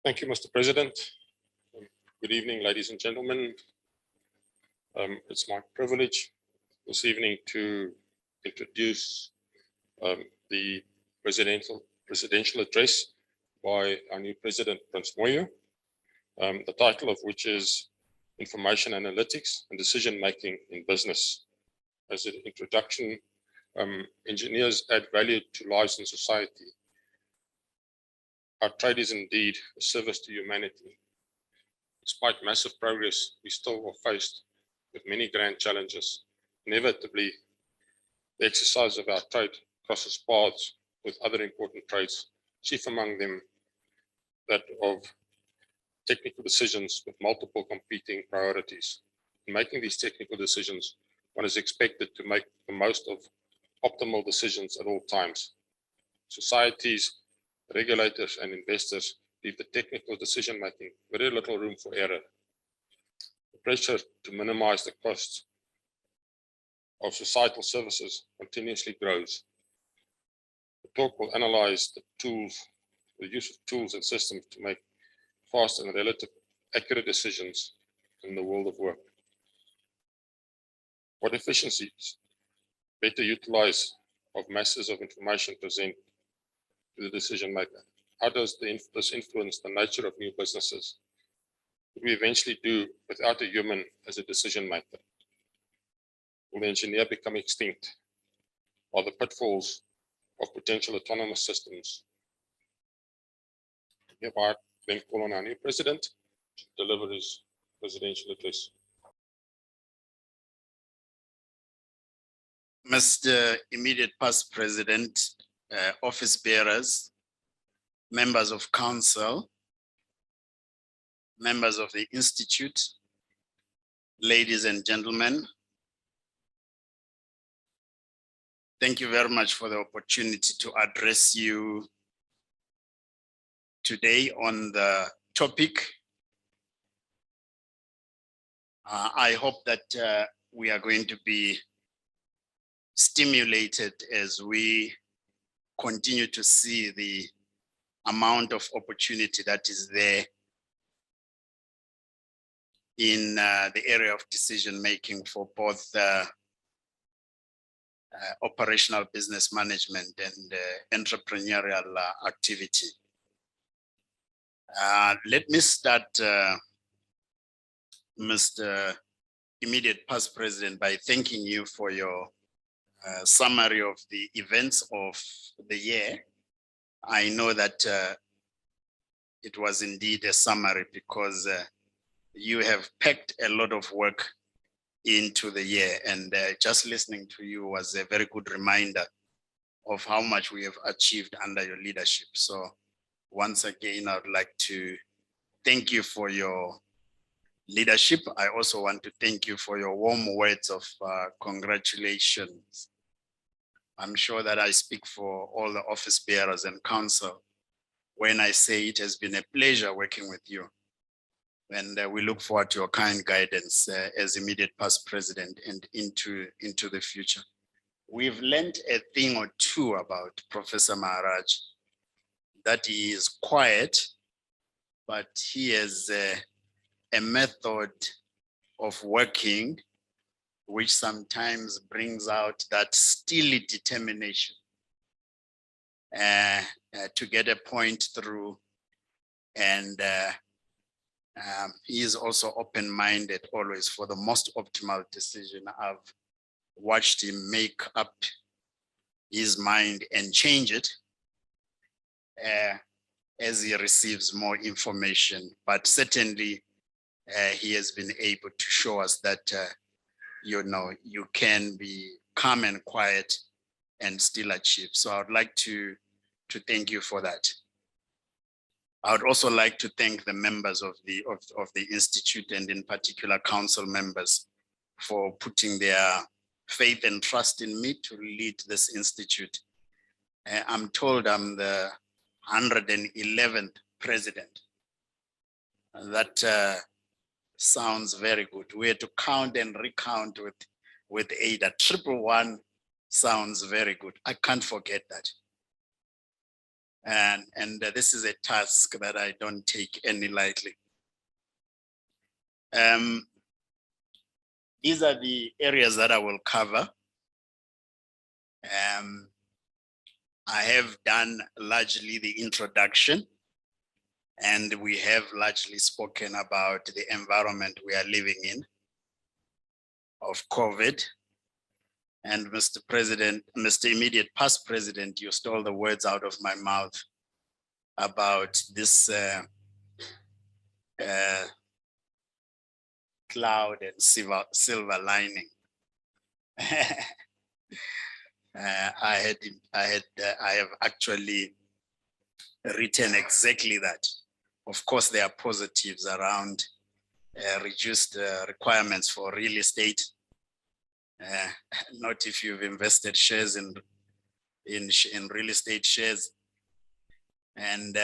Thank you, Mr. President. Good evening, ladies and gentlemen. It's my privilege this evening to introduce the presidential address by our new president, Prince Moyo, the title of which is Information Analytics and Decision Making in Business. As an introduction, engineers add value to lives in society. Our trade is indeed a service to humanity. Despite massive progress, we still are faced with many grand challenges. Inevitably, the exercise of our trade crosses paths with other important trades, chief among them that of technical decisions with multiple competing priorities. In making these technical decisions, one is expected to make the most of optimal decisions at all times. Societies, regulators, and investors leave the technical decision-making very little room for error. The pressure to minimize the costs of societal services continuously grows. The talk will analyze the use of tools and systems to make fast and relative accurate decisions in the world of work. What efficiencies better utilize of masses of information present to the decision maker? How does this influence the nature of new businesses? What we eventually do without a human as a decision maker? Will the engineer become extinct? Are the pitfalls of potential autonomous systems? Hereby then call on our new president to deliver his presidential address. Mr. Immediate Past President, office bearers, members of council, members of the Institute, ladies and gentlemen, thank you very much for the opportunity to address you today on the topic. I hope that we are going to be stimulated as we continue to see the amount of opportunity that is there in the area of decision making for both operational business management and entrepreneurial activity. Let me start, Mr. Immediate Past President, by thanking you for your summary of the events of the year. I know that it was indeed a summary because you have packed a lot of work into the year, and just listening to you was a very good reminder of how much we have achieved under your leadership. So once again, I would like to thank you for your leadership. I also want to thank you for your warm words of congratulations. I'm sure that I speak for all the office bearers and council when I say it has been a pleasure working with you. And we look forward to your kind guidance as Immediate Past President and into the future. We've learned a thing or two about Professor Maharaj, that he is quiet, but he has a method of working which sometimes brings out that steely determination to get a point through. And he is also open-minded always for the most optimal decision. I've watched him make up his mind and change it as he receives more information. But certainly he has been able to show us that you can be calm and quiet and still achieve. So I would like to thank you for that. I would also like to thank the members of the Institute, and in particular council members, for putting their faith and trust in me to lead this institute. I'm told I'm the 111th president. That sounds very good. We had to count and recount with Ada. 111 sounds very good. I can't forget that. And this is a task that I don't take any lightly. These are the areas that I will cover. I have done largely the introduction, and we have largely spoken about the environment we are living in of COVID. And Mr. President, Mr. Immediate Past President, you stole the words out of my mouth about this cloud and silver lining. I have actually written exactly that. Of course, there are positives around reduced requirements for real estate. Not if you've invested shares in real estate shares. And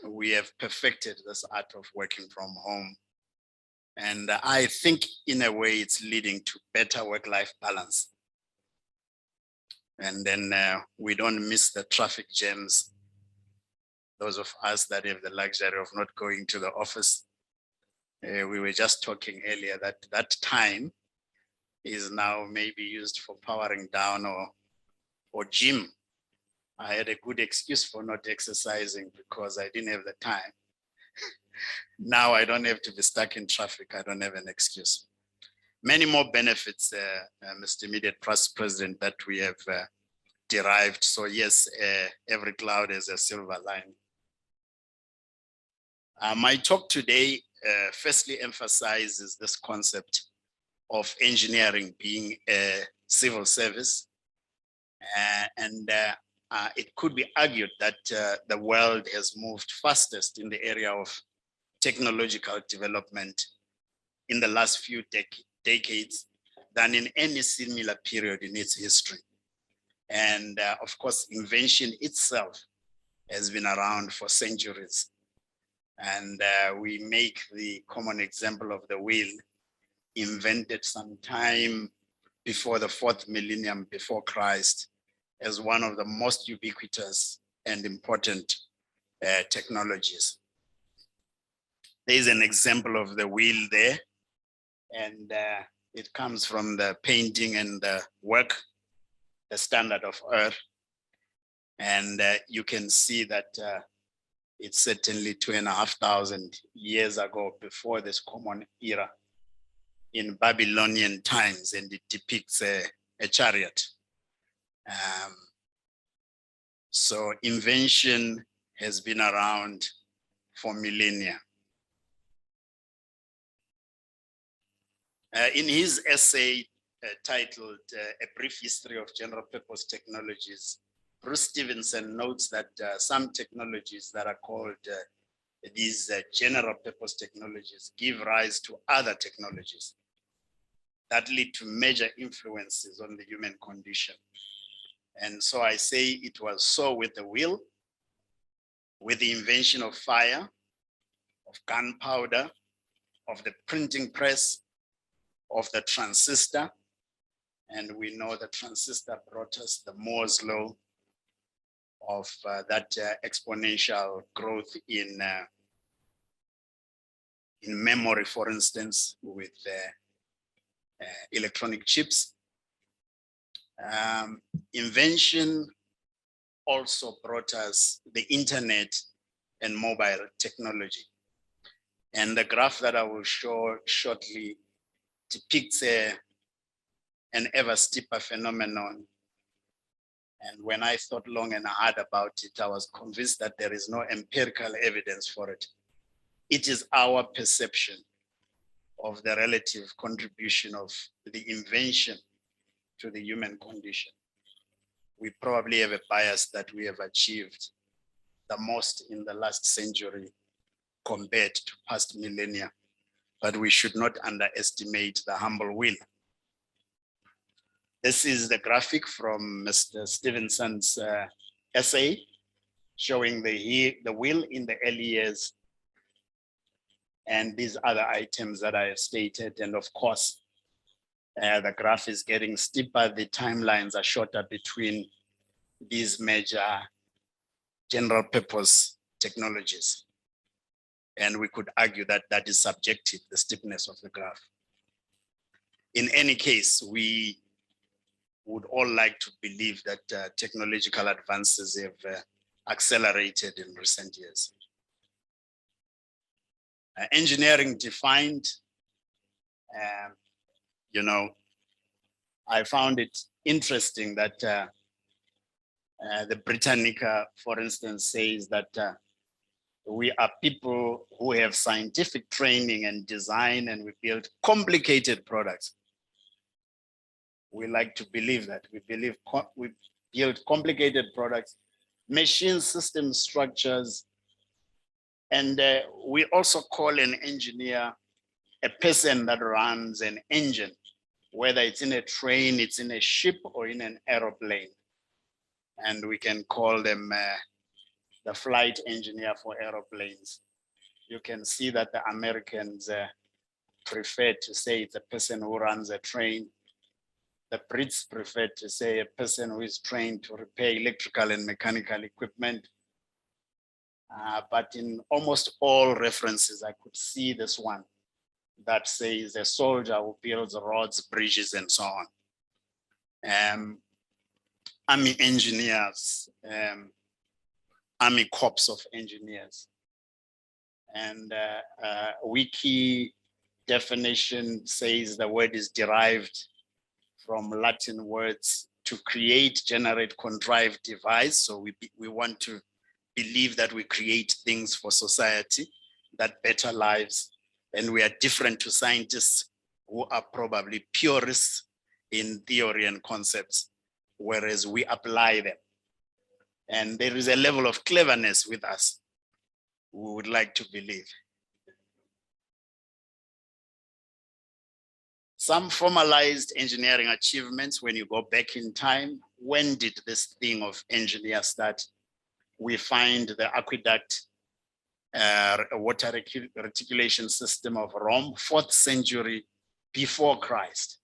we have perfected this art of working from home. And I think in a way it's leading to better work-life balance. And then we don't miss the traffic jams. Those of us that have the luxury of not going to the office. We were just talking earlier that that time is now maybe used for powering down or gym. I had a good excuse for not exercising because I didn't have the time. Now I don't have to be stuck in traffic. I don't have an excuse. Many more benefits, Mr. Immediate Past President, that we have derived. So yes, every cloud has a silver line. My talk today firstly emphasizes this concept of engineering being a civil service. And it could be argued that the world has moved fastest in the area of technological development in the last few decades than in any similar period in its history. And of course, invention itself has been around for centuries. And we make the common example of the wheel, invented sometime before the 4th millennium before Christ, as one of the most ubiquitous and important technologies. There is an example of the wheel there, and it comes from the painting and the work, the Standard of Earth. And you can see that it's certainly 2,500 years ago before this common era in Babylonian times, and it depicts a chariot. So invention has been around for millennia. In his essay titled A Brief History of General Purpose Technologies, Bruce Stevenson notes that some technologies that are called these general purpose technologies give rise to other technologies that lead to major influences on the human condition. And so I say it was so with the wheel, with the invention of fire, of gunpowder, of the printing press, of the transistor. And we know the transistor brought us the Moore's law of that exponential growth in memory, for instance, with electronic chips. Invention also brought us the internet and mobile technology. And the graph that I will show shortly depicts an ever steeper phenomenon. And when I thought long and hard about it, I was convinced that there is no empirical evidence for it. It is our perception of the relative contribution of the invention to the human condition. We probably have a bias that we have achieved the most in the last century compared to past millennia, but we should not underestimate the humble wheel. This is the graphic from Mr. Stevenson's essay showing the wheel in the early years and these other items that I have stated. And of course, the graph is getting steeper. The timelines are shorter between these major general purpose technologies. And we could argue that that is subjective, the steepness of the graph. In any case, we would all like to believe that technological advances have accelerated in recent years. Engineering defined, you know, I found it interesting that the Britannica, for instance, says that we are people who have scientific training and design, and we build complicated products. We like to believe that. We believe we build complicated products, machine system structures, and we also call an engineer a person that runs an engine, whether it's in a train, it's in a ship, or in an aeroplane. And we can call them the flight engineer for aeroplanes. You can see that the Americans prefer to say it's a person who runs a train. The Brits prefer to say a person who is trained to repair electrical and mechanical equipment. But in almost all references, I could see this one that says a soldier who builds roads, bridges, and so on. Army engineers, Army Corps of Engineers. And wiki definition says the word is derived from Latin words to create, generate, contrive, devise. So we want to believe that we create things for society that better lives. And we are different to scientists who are probably purists in theory and concepts, whereas we apply them. And there is a level of cleverness with us, we would like to believe. Some formalized engineering achievements when you go back in time. When did this thing of engineer start? We find the aqueduct, water reticulation system of Rome, 4th century before Christ.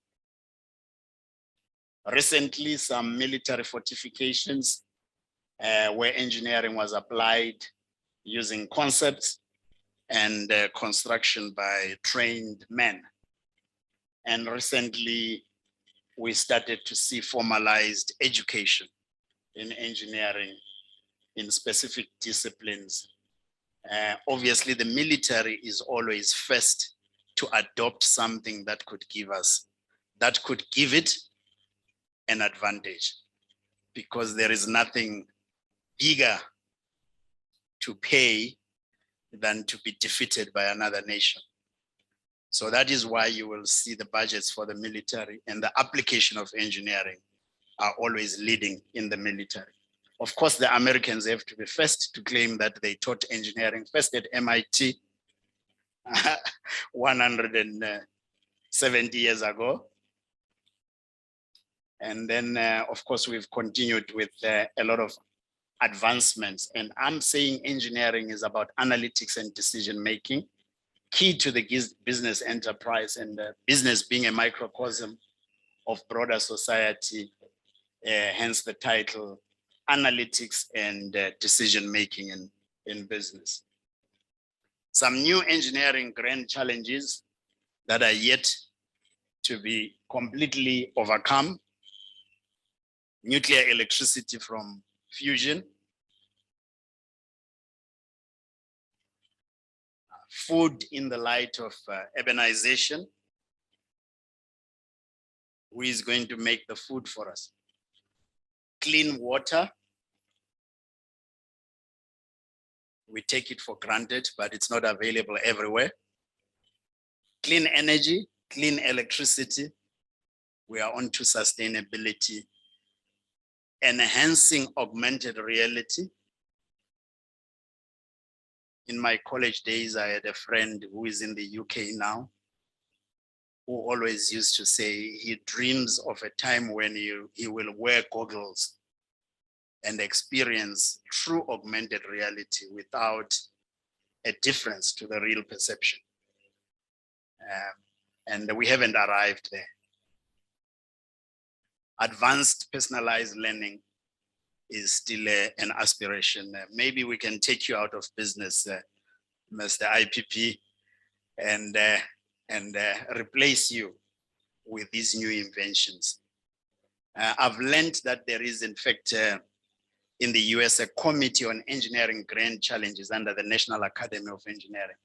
Recently, some military fortifications where engineering was applied using concepts and construction by trained men. And recently, we started to see formalized education in engineering in specific disciplines. Obviously, the military is always first to adopt something that could give it an advantage, because there is nothing bigger to pay than to be defeated by another nation. So that is why you will see the budgets for the military and the application of engineering are always leading in the military. Of course, the Americans have to be first to claim that they taught engineering first at MIT 170 years ago. And then, of course, we've continued with a lot of advancements. And I'm saying engineering is about analytics and decision-making, key to the business enterprise, and business being a microcosm of broader society, hence the title, Analytics and Decision-Making in Business. Some new engineering grand challenges that are yet to be completely overcome: nuclear electricity from fusion, food in the light of urbanization. Who is going to make the food for us? Clean water. We take it for granted, but it's not available everywhere. Clean energy, clean electricity. We are on to sustainability. Enhancing augmented reality. In my college days, I had a friend who is in the UK now, who always used to say he dreams of a time when he will wear goggles and experience true augmented reality without a difference to the real perception. And we haven't arrived there. Advanced personalized learning is still an aspiration. Maybe we can take you out of business, Mr. IPP, and replace you with these new inventions. I've learned that there is, in fact, in the US, a committee on engineering grand challenges under the National Academy of Engineering.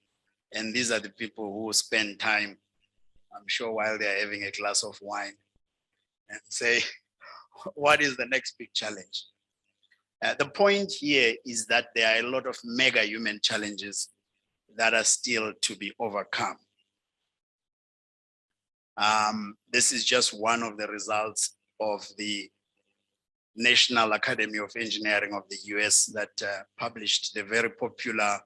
And these are the people who spend time, I'm sure, while they're having a glass of wine and say, what is the next big challenge? The point here is that there are a lot of mega human challenges that are still to be overcome. This is just one of the results of the National Academy of Engineering of the US that published the very popular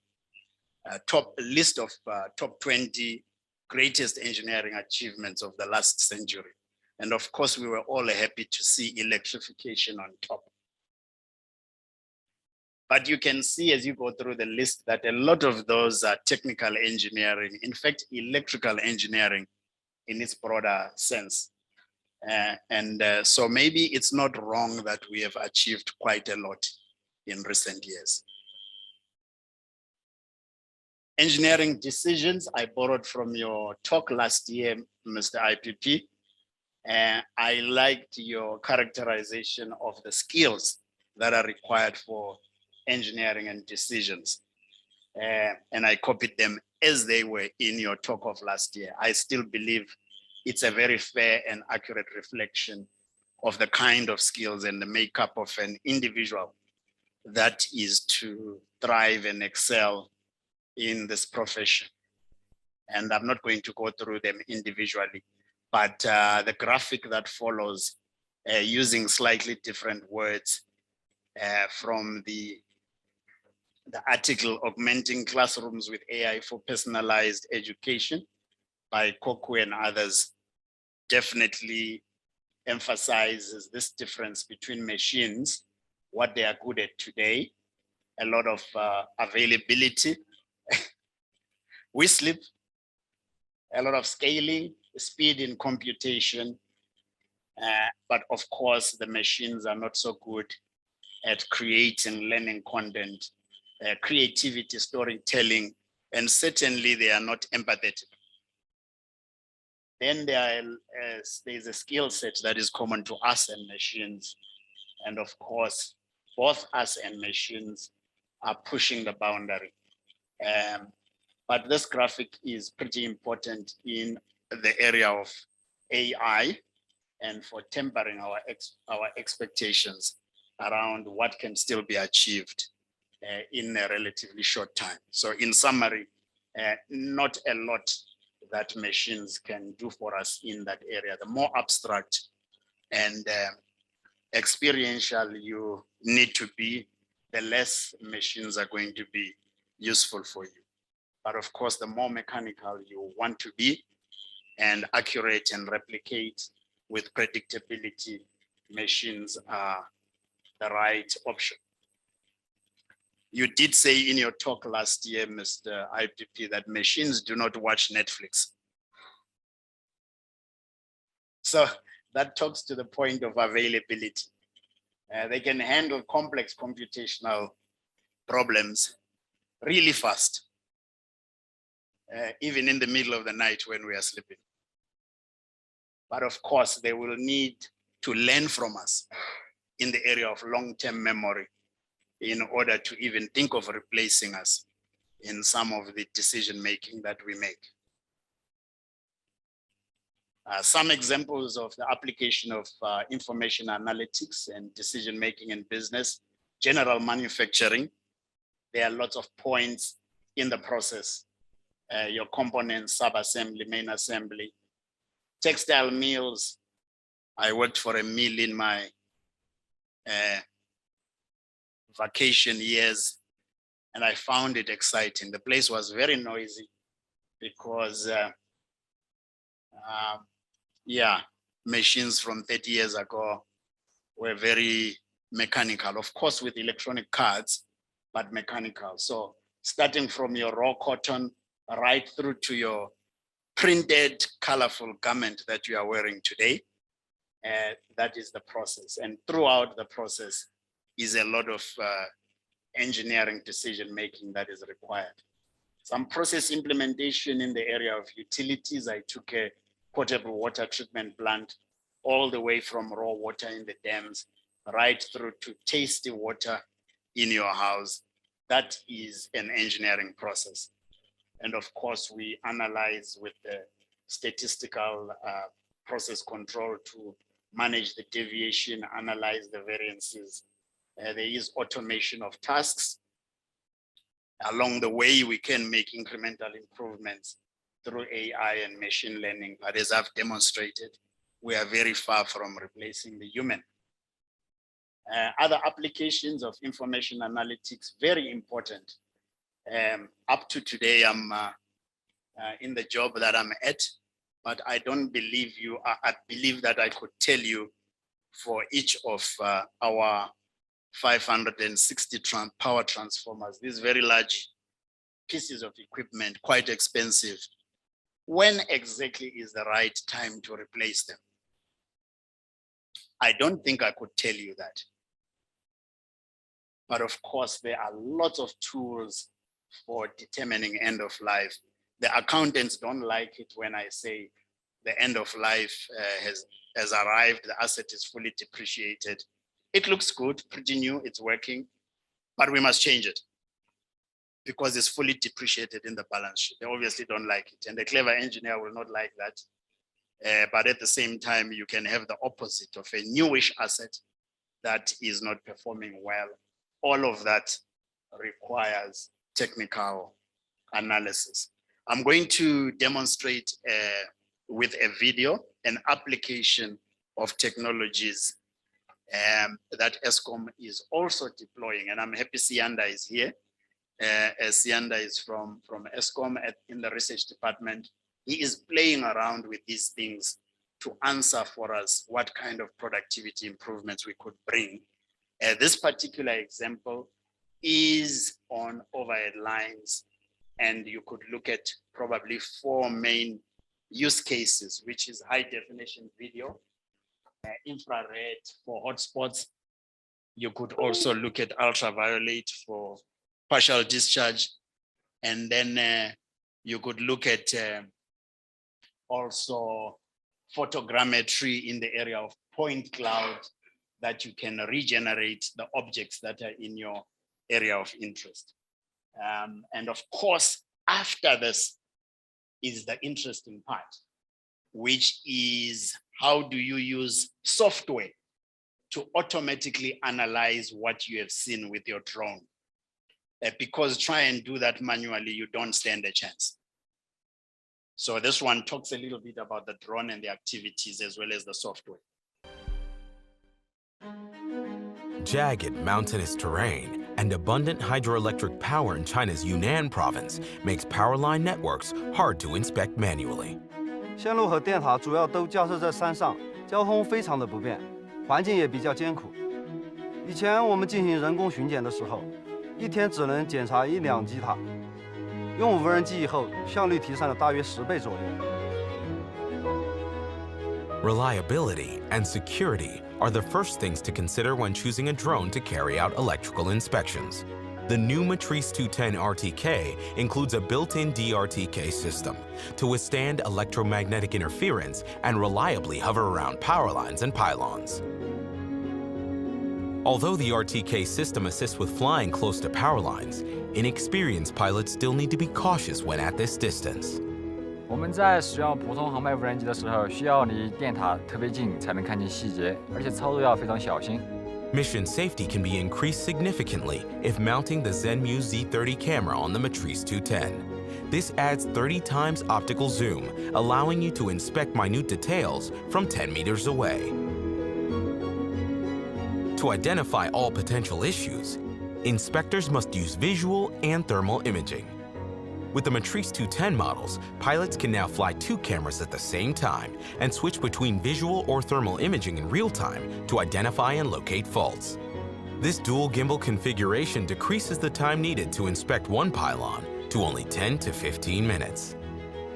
top list of top 20 greatest engineering achievements of the last century. And of course, we were all happy to see electrification on top. But you can see as you go through the list that a lot of those are technical engineering, in fact, electrical engineering in its broader sense. So maybe it's not wrong that we have achieved quite a lot in recent years. Engineering decisions, I borrowed from your talk last year, Mr. IPP. I liked your characterization of the skills that are required for engineering and decisions. And I copied them as they were in your talk of last year. I still believe it's a very fair and accurate reflection of the kind of skills and the makeup of an individual that is to thrive and excel in this profession. And I'm not going to go through them individually, but the graphic that follows using slightly different words from the article Augmenting Classrooms with AI for Personalized Education by Kock and others definitely emphasizes this difference between machines, what they are good at today, a lot of availability. We sleep, a lot of scaling, speed in computation, but of course the machines are not so good at creating learning content, creativity, storytelling, and certainly they are not empathetic. Then there's a skill set that is common to us and machines. And of course, both us and machines are pushing the boundary. But this graphic is pretty important in the area of AI and for tempering our expectations around what can still be achieved in a relatively short time. So in summary, not a lot that machines can do for us in that area. The more abstract and experiential you need to be, the less machines are going to be useful for you. But of course, the more mechanical you want to be and accurate and replicate with predictability, machines are the right option. You did say in your talk last year, Mr. IPP, that machines do not watch Netflix. So that talks to the point of availability. They can handle complex computational problems really fast, even in the middle of the night when we are sleeping. But of course, they will need to learn from us in the area of long-term memory in order to even think of replacing us in some of the decision-making that we make. Some examples of the application of information analytics and decision-making in business, general manufacturing. There are lots of points in the process. Your components, sub-assembly, main assembly. Textile mills. I worked for a mill in my vacation years, and I found it exciting. The place was very noisy because machines from 30 years ago were very mechanical, of course with electronic cards, but mechanical. So starting from your raw cotton right through to your printed colorful garment that you are wearing today, that is the process. And throughout the process, is a lot of engineering decision-making that is required. Some process implementation in the area of utilities. I took a potable water treatment plant all the way from raw water in the dams, right through to tasty water in your house. That is an engineering process. And of course, we analyze with the statistical process control to manage the deviation, analyze the variances. There is automation of tasks. Along the way, we can make incremental improvements through AI and machine learning. But as I've demonstrated, we are very far from replacing the human. Other applications of information analytics, very important. Up to today, I'm in the job that I'm at, but I don't believe you. I believe that I could tell you for each of our 560 power transformers, these very large pieces of equipment, quite expensive. When exactly is the right time to replace them? I don't think I could tell you that. But of course, there are lots of tools for determining end of life. The accountants don't like it when I say the end of life has arrived, the asset is fully depreciated. It looks good, pretty new, it's working, but we must change it because it's fully depreciated in the balance sheet. They obviously don't like it, and the clever engineer will not like that. But at the same time, you can have the opposite of a newish asset that is not performing well. All of that requires technical analysis. I'm going to demonstrate with a video an application of technologies that ESCOM is also deploying. And I'm happy Sianda is here. Sianda is from ESCOM in the research department. He is playing around with these things to answer for us what kind of productivity improvements we could bring. This particular example is on overhead lines, and you could look at probably 4 main use cases, which is high definition video, infrared for hotspots. You could also look at ultraviolet for partial discharge. And then you could look at also photogrammetry in the area of point cloud that you can regenerate the objects that are in your area of interest. And of course, after this is the interesting part, which is how do you use software to automatically analyze what you have seen with your drone? Because try and do that manually, you don't stand a chance. So this one talks a little bit about the drone and the activities as well as the software. Jagged mountainous terrain and abundant hydroelectric power in China's Yunnan province makes power line networks hard to inspect manually. 线路和电塔主要都架设在山上，交通非常的不便，环境也比较艰苦。以前我们进行人工巡检的时候，一天只能检查1-2基塔，用无人机以后，效率提升了大约10倍左右。 Reliability and security are the first things to consider when choosing a drone to carry out electrical inspections. The new Matrice 210 RTK includes a built-in DRTK system to withstand electromagnetic interference and reliably hover around power lines and pylons. Although the RTK system assists with flying close to power lines, inexperienced pilots still need to be cautious when at this distance. 我们在使用普通航拍无人机的时候，需要离电塔特别近才能看见细节，而且操作要非常小心。 Mission safety can be increased significantly if mounting the Zenmu Z30 camera on the Matrice 210. This adds 30 times optical zoom, allowing you to inspect minute details from 10 meters away. To identify all potential issues, inspectors must use visual and thermal imaging. With the Matrice 210 models, pilots can now fly 2 cameras at the same time and switch between visual or thermal imaging in real time to identify and locate faults. This dual gimbal configuration decreases the time needed to inspect one pylon to only 10 to 15 minutes.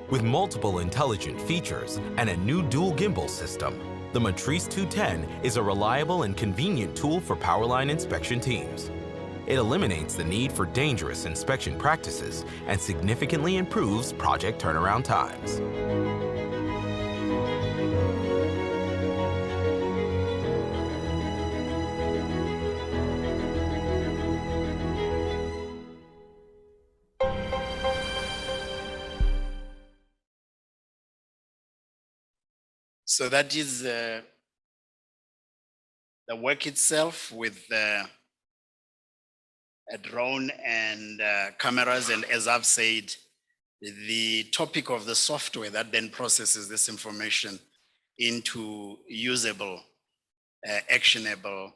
With multiple intelligent features and a new dual gimbal system, The Matrice 210 is a reliable and convenient tool for powerline inspection teams. It eliminates the need for dangerous inspection practices and significantly improves project turnaround times. So that is the work itself with a drone and cameras. And as I've said, the topic of the software that then processes this information into usable, actionable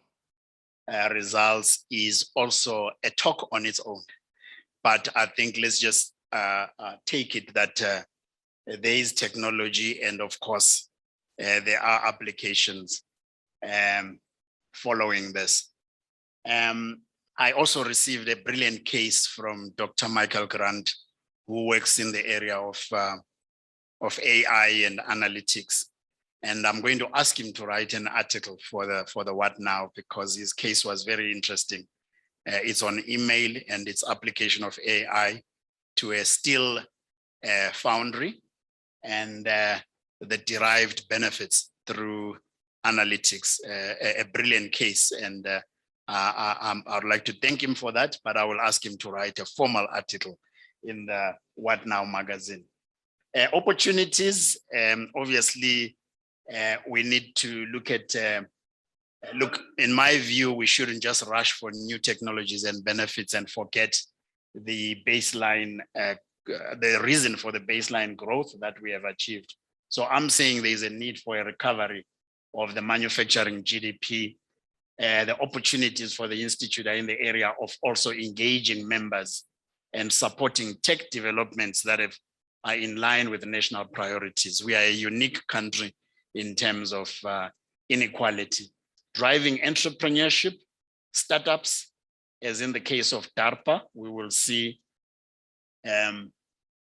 results is also a talk on its own. But I think let's just take it that there is technology, and of course, there are applications following this. I also received a brilliant case from Dr. Michael Grant, who works in the area of AI and analytics. And I'm going to ask him to write an article for the What Now, because his case was very interesting. It's on email and its application of AI to a steel foundry and the derived benefits through analytics, a brilliant case. And I would like to thank him for that, but I will ask him to write a formal article in the What Now magazine. Opportunities, obviously, we need to look at, in my view, we shouldn't just rush for new technologies and benefits and forget the baseline, the reason for the baseline growth that we have achieved. So I'm saying there's a need for a recovery of the manufacturing GDP. The opportunities for the Institute are in the area of also engaging members and supporting tech developments that are in line with the national priorities. We are a unique country in terms of inequality. Driving entrepreneurship, startups, as in the case of DARPA, we will see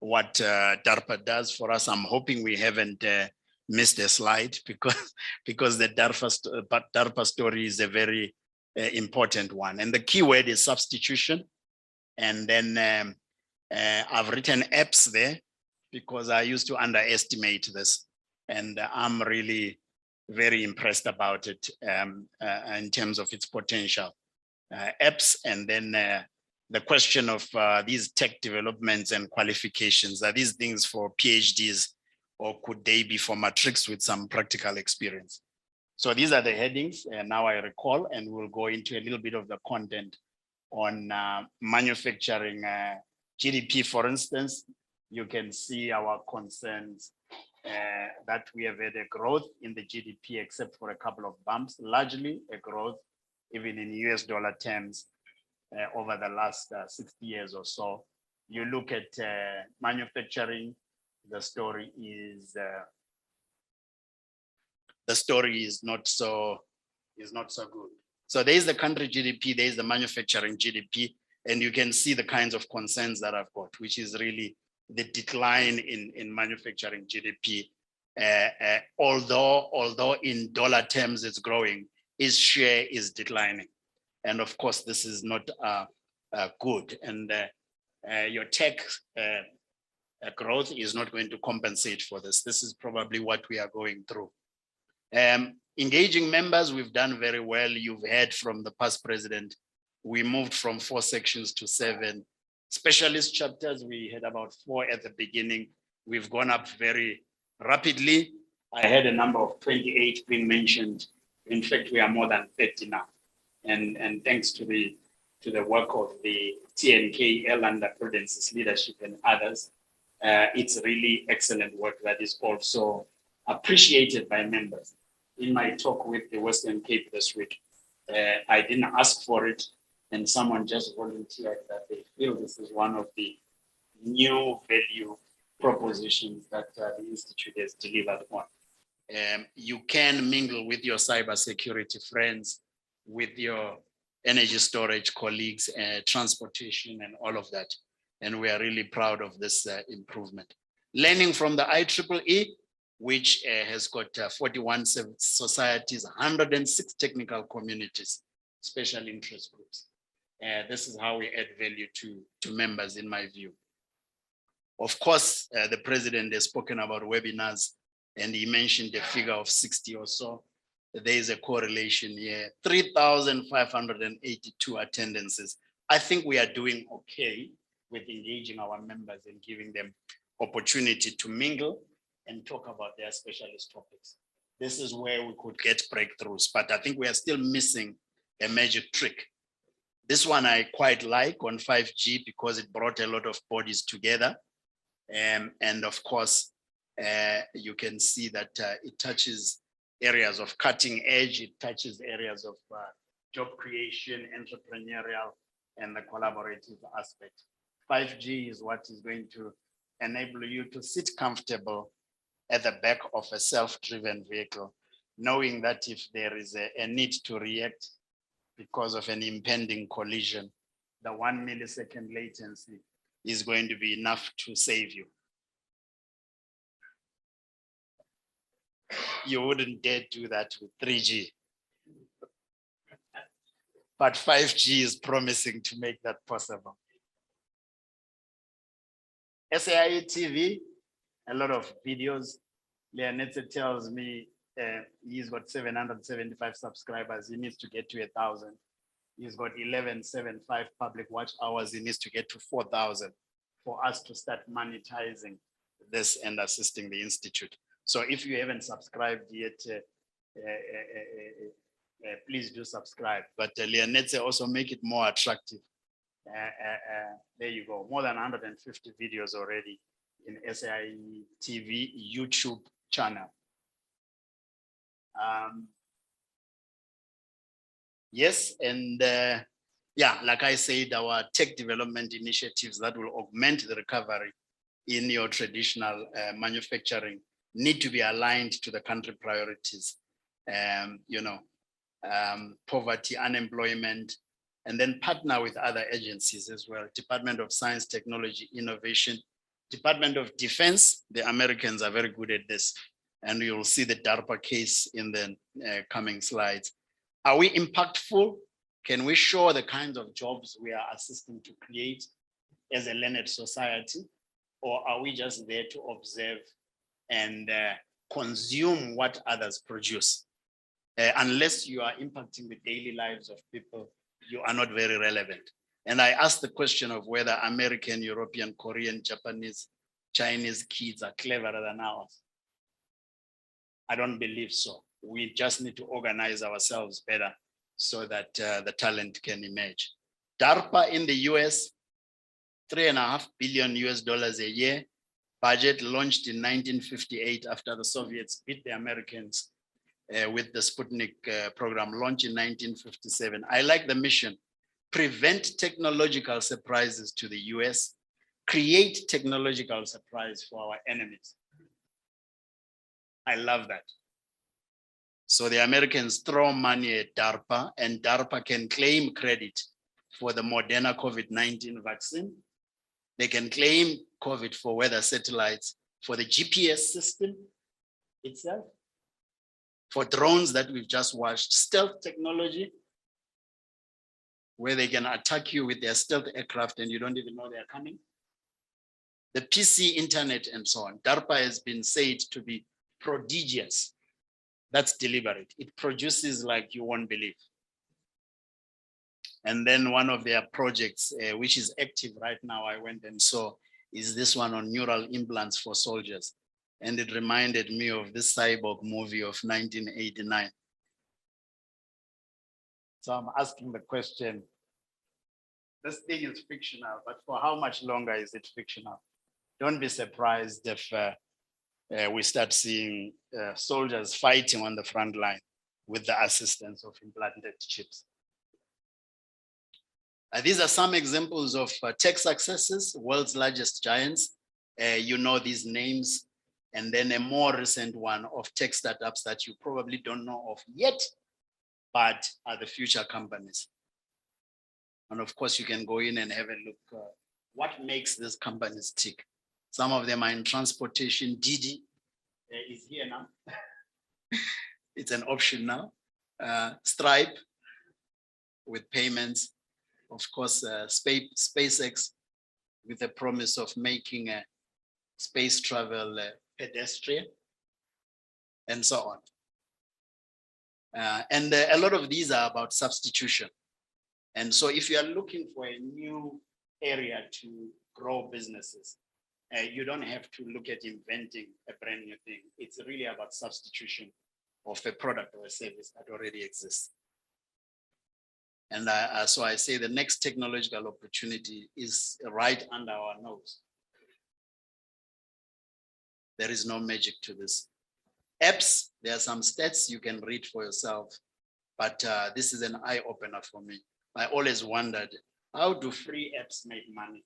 what DARPA does for us. I'm hoping we haven't missed a slide because the DARPA story is a very important one. And the key word is substitution. And then I've written apps there because I used to underestimate this. And I'm really very impressed about it in terms of its potential. Apps, and then the question of these tech developments and qualifications. Are these things for PhDs, or could they be for matrics with some practical experience? So these are the headings, and now I recall, and we'll go into a little bit of the content on manufacturing GDP, for instance. You can see our concerns that we have had a growth in the GDP, except for a couple of bumps, largely a growth, even in US dollar terms, over the last 60 years or so. You look at manufacturing, the story is not so good. So there's the country GDP, there's the manufacturing GDP, and you can see the kinds of concerns that I've got, which is really the decline in manufacturing GDP. Although in dollar terms it's growing, its share is declining. And of course, this is not good. And your tech growth is not going to compensate for this. This is probably what we are going through. Engaging members, we've done very well. You've heard from the past president. We moved from 4 sections to 7. Specialist chapters, we had about 4 at the beginning. We've gone up very rapidly. I had a number of 28 being mentioned. In fact, we are more than 30 now. And thanks to the work of the TNKL under Prudence's leadership and others, it's really excellent work that is also appreciated by members. In my talk with the Western Cape this week, I didn't ask for it, and someone just volunteered that they feel this is one of the new value propositions that the Institute has delivered on. You can mingle with your cybersecurity friends, with your energy storage colleagues, transportation, and all of that. And we are really proud of this improvement. Learning from the IEEE, which has got 41 societies, 106 technical communities, special interest groups. This is how we add value to members, in my view. Of course, the president has spoken about webinars, and he mentioned a figure of 60 or so. There is a correlation here, 3,582 attendances. I think we are doing okay with engaging our members and giving them opportunity to mingle and talk about their specialist topics. This is where we could get breakthroughs, but I think we are still missing a magic trick. This one I quite like on 5G because it brought a lot of bodies together. And of course, you can see that it touches areas of cutting edge, it touches areas of job creation, entrepreneurial, and the collaborative aspect. 5G is what is going to enable you to sit comfortable at the back of a self-driven vehicle, knowing that if there is a need to react because of an impending collision, the 1 millisecond latency is going to be enough to save you. You wouldn't dare do that with 3G. But 5G is promising to make that possible. SAIEE TV, a lot of videos. Leonetze tells me he's got 775 subscribers. He needs to get to 1,000. He's got 1175 public watch hours. He needs to get to 4,000 for us to start monetizing this and assisting the Institute. So if you haven't subscribed yet, please do subscribe. But Leonetze also make it more attractive. There you go, more than 150 videos already in SAIEE TV YouTube channel. Yes, and yeah, like I said, our tech development initiatives that will augment the recovery in your traditional manufacturing need to be aligned to the country priorities. Poverty, unemployment, and then partner with other agencies as well. Department of Science, Technology, Innovation, Department of Defense. The Americans are very good at this, and you'll see the DARPA case in the coming slides. Are we impactful? Can we show the kinds of jobs we are assisting to create as a learned society? Or are we just there to observe and consume what others produce? Unless you are impacting the daily lives of people, you are not very relevant. And I asked the question of whether American, European, Korean, Japanese, Chinese kids are cleverer than ours. I don't believe so. We just need to organize ourselves better so that the talent can emerge. DARPA in the US, $3.5 billion a year. Budget launched in 1958 after the Soviets beat the Americans with the Sputnik program launched in 1957. I like the mission. Prevent technological surprises to the US, create technological surprise for our enemies. I love that. So the Americans throw money at DARPA, and DARPA can claim credit for the Moderna COVID-19 vaccine. They can claim COVID for weather satellites, for the GPS system itself, for drones that we've just watched, stealth technology, where they can attack you with their stealth aircraft and you don't even know they're coming. The PC internet and so on. DARPA has been said to be prodigious. That's deliberate. It produces like you won't believe. And then one of their projects, which is active right now, I went and saw, is this one on neural implants for soldiers. And it reminded me of this cyborg movie of 1989. So I'm asking the question, this thing is fictional, but for how much longer is it fictional? Don't be surprised if we start seeing soldiers fighting on the front line with the assistance of implanted chips. These are some examples of tech successes, world's largest giants. You know these names. And then a more recent one of tech startups that you probably don't know of yet, but are the future companies. And of course, you can go in and have a look what makes these companies tick. Some of them are in transportation. Didi is here now. It's an option now. Stripe with payments, of course, SpaceX with the promise of making a space travel pedestrian, and so on. And a lot of these are about substitution. And so if you are looking for a new area to grow businesses, you don't have to look at inventing a brand new thing. It's really about substitution of a product or a service that already exists. And so I say the next technological opportunity is right under our nose. There is no magic to this. Apps, there are some stats you can read for yourself, but this is an eye opener for me. I always wondered, how do free apps make money?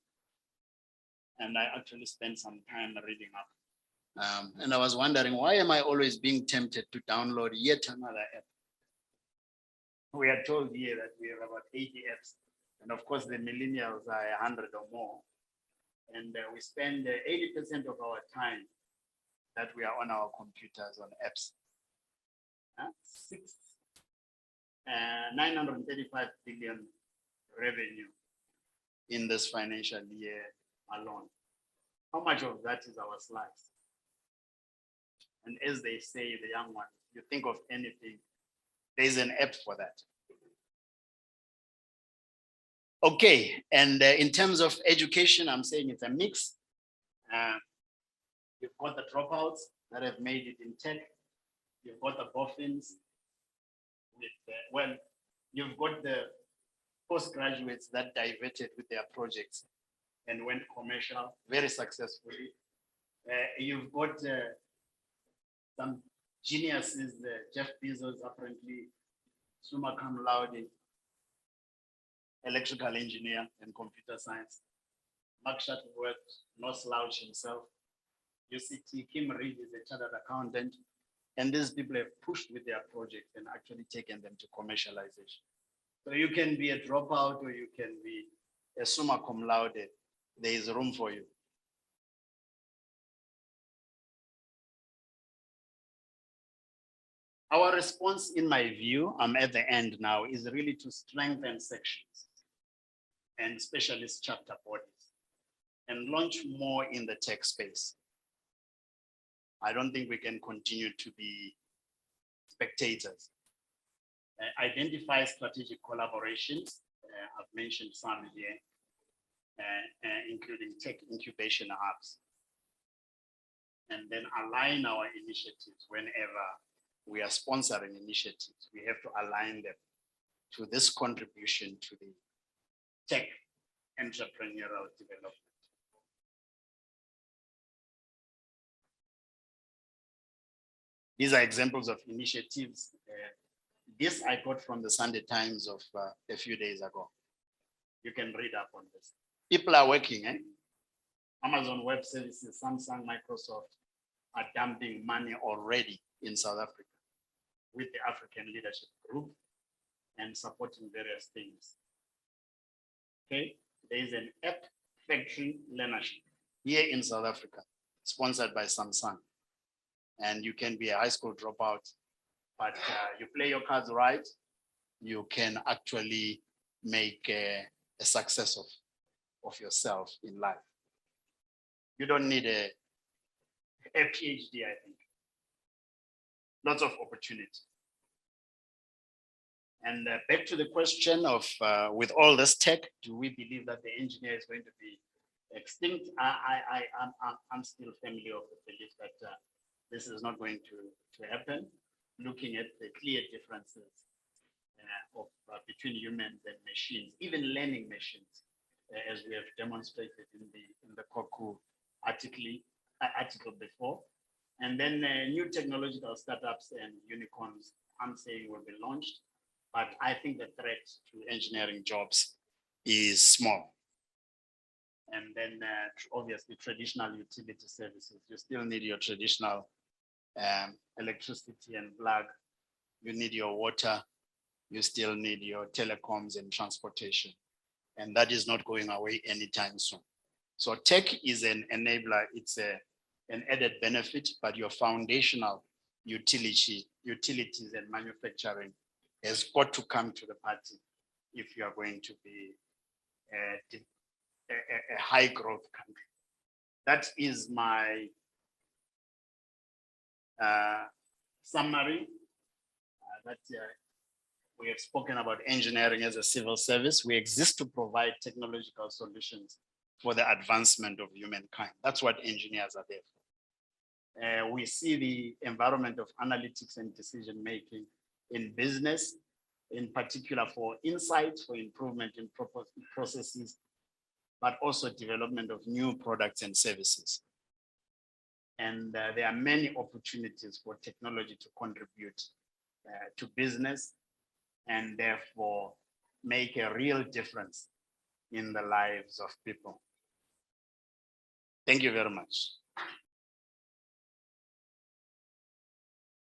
And I actually spent some time reading up. And I was wondering, why am I always being tempted to download yet another app? We are told here that we have about 80 apps. And of course, the millennials are 100 or more. And we spend 80% of our time that we are on our computers on apps. 935 billion revenue in this financial year alone. How much of that is our slice? And as they say, the young ones, you think of anything, there's an app for that. Okay, and in terms of education, I'm saying it's a mix. You've got the dropouts that have made it in tech. You've got the boffins. Well, you've got the postgraduates that diverted with their projects and went commercial very successfully. You've got some geniuses, Jeff Bezos, apparently summa cum laude, electrical engineer and computer science. Mark Shuttleworth, no slouch himself. UCT, Kim Reed is a chartered accountant. And these people have pushed with their projects and actually taken them to commercialization. So you can be a dropout or you can be a summa cum laude. There is room for you. Our response, in my view, I'm at the end now, is really to strengthen sections and specialist chapter bodies and launch more in the tech space. I don't think we can continue to be spectators. Identify strategic collaborations. I've mentioned some here, including tech incubation hubs. And then align our initiatives whenever we are sponsoring initiatives. We have to align them to this contribution to the tech entrepreneurial development. These are examples of initiatives. This I got from the Sunday Times of a few days ago. You can read up on this. People are working, Amazon Web Services, Samsung, Microsoft are dumping money already in South Africa with the African Leadership Group and supporting various things. Okay, there is an app factory learnership here in South Africa, sponsored by Samsung. And you can be a high school dropout, but you play your cards right, you can actually make a success of yourself in life. You don't need a PhD, I think. Lots of opportunity. And back to the question of, with all this tech, do we believe that the engineer is going to be extinct? I'm still familiar with the belief that this is not going to happen, looking at the clear differences between humans and machines, even learning machines, as we have demonstrated in the Kock article before. And then new technological startups and unicorns, I'm saying, will be launched. But I think the threat to engineering jobs is small. And then obviously traditional utility services, you still need your traditional electricity and plug, you need your water, you still need your telecoms and transportation. And that is not going away anytime soon. So tech is an enabler, it's a an added benefit, but your foundational utilities and manufacturing has got to come to the party if you are going to be a high growth country. That is my summary. We have spoken about engineering as a civil service. We exist to provide technological solutions for the advancement of humankind. That's what engineers are there for. We see the environment of analytics and decision-making in business, in particular for insights, for improvement in processes, but also development of new products and services. And there are many opportunities for technology to contribute to business and therefore make a real difference in the lives of people. Thank you very much.